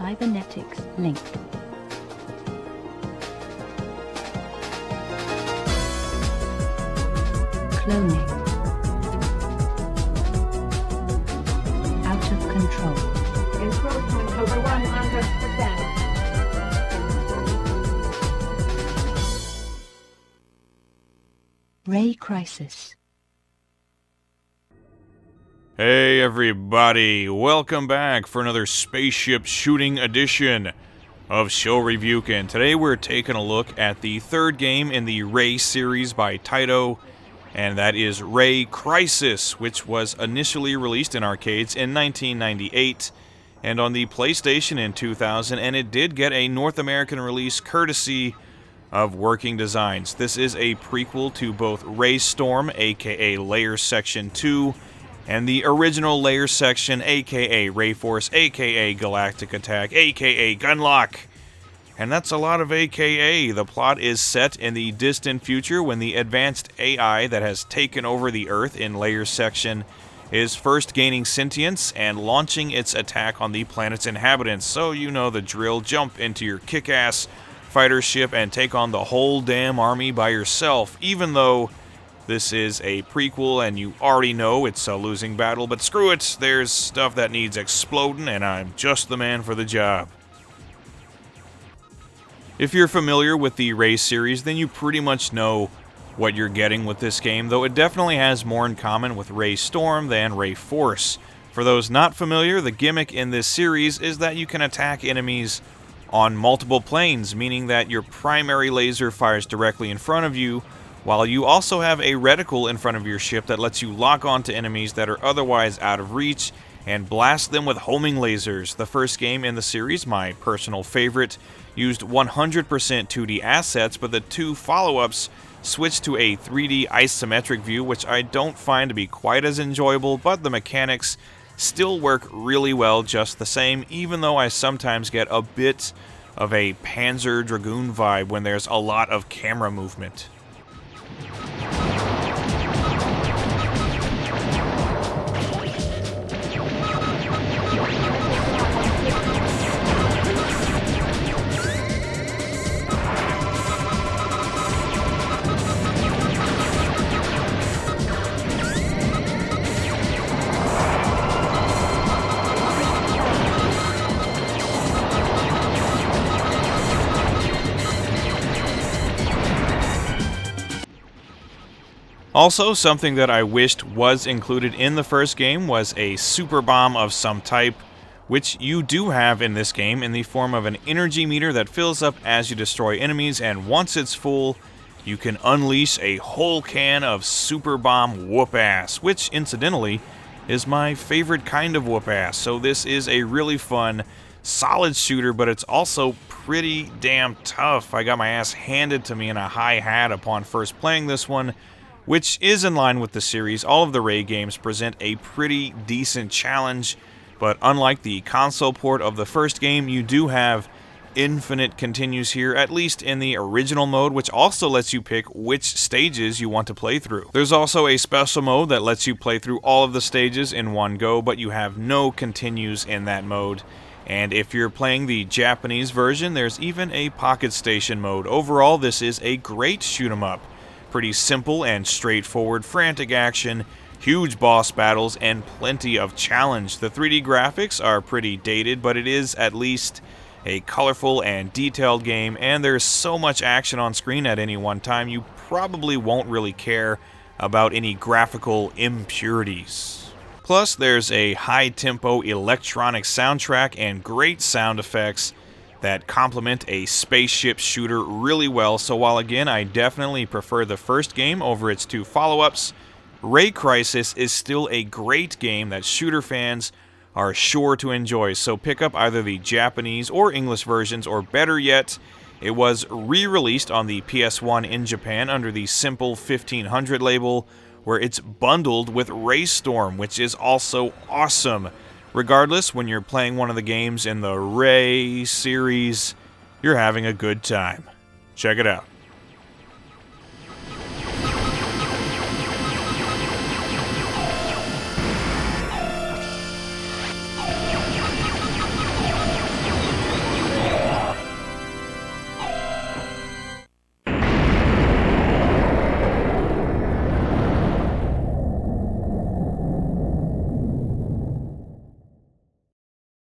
cybernetics link. Cloning. Out of control. Improvement over 100%. RAYCRISIS. Hey everybody, welcome back for another spaceship shooting edition of SHOREVIEWKEN. Today we're taking a look at the third game in the Ray series by Taito, and that is RAYCRISIS, which was initially released in arcades in 1998 and on the PlayStation in 2000, and it did get a North American release courtesy of Working Designs. This is a prequel to both Ray Storm, aka Layer Section 2, and the original Layer Section, aka Rayforce, aka Galactic Attack, aka Gunlock. And that's a lot of AKA. The plot is set in the distant future when the advanced AI that has taken over the Earth in Layer Section is first gaining sentience and launching its attack on the planet's inhabitants. So you know the drill. Jump into your kick-ass fighter ship and take on the whole damn army by yourself, even though this is a prequel and you already know it's a losing battle. But screw it, there's stuff that needs exploding and I'm just the man for the job. If you're familiar with the Ray series, then you pretty much know what you're getting with this game, though it definitely has more in common with Ray Storm than Rayforce. For those not familiar, the gimmick in this series is that you can attack enemies on multiple planes, meaning that your primary laser fires directly in front of you, while you also have a reticle in front of your ship that lets you lock onto enemies that are otherwise out of reach and blast them with homing lasers. The first game in the series, my personal favorite, used 100% 2D assets, but the two follow-ups switched to a 3D isometric view, which I don't find to be quite as enjoyable, but the mechanics still work really well just the same, even though I sometimes get a bit of a Panzer Dragoon vibe when there's a lot of camera movement. Also, something that I wished was included in the first game was a super bomb of some type, which you do have in this game in the form of an energy meter that fills up as you destroy enemies, and once it's full, you can unleash a whole can of super bomb whoop-ass, which, incidentally, is my favorite kind of whoop-ass. So this is a really fun, solid shooter, but it's also pretty damn tough. I got my ass handed to me in a high hat upon first playing this one, which is in line with the series. All of the Ray games present a pretty decent challenge, but unlike the console port of the first game, you do have infinite continues here, at least in the original mode, which also lets you pick which stages you want to play through. There's also a special mode that lets you play through all of the stages in one go, but you have no continues in that mode. And if you're playing the Japanese version, there's even a Pocket Station mode. Overall, this is a great shoot-'em-up. Pretty simple and straightforward, frantic action, huge boss battles, and plenty of challenge. The 3D graphics are pretty dated, but it is at least a colorful and detailed game, and there's so much action on screen at any one time, you probably won't really care about any graphical impurities. Plus, there's a high-tempo electronic soundtrack and great sound effects that complement a spaceship shooter really well. So while again I definitely prefer the first game over its two follow-ups, RAYCRISIS is still a great game that shooter fans are sure to enjoy. So pick up either the Japanese or English versions, or better yet, it was re-released on the PS1 in Japan under the simple 1500 label, where it's bundled with Ray Storm, which is also awesome. Regardless, when you're playing one of the games in the Ray series, you're having a good time. Check it out.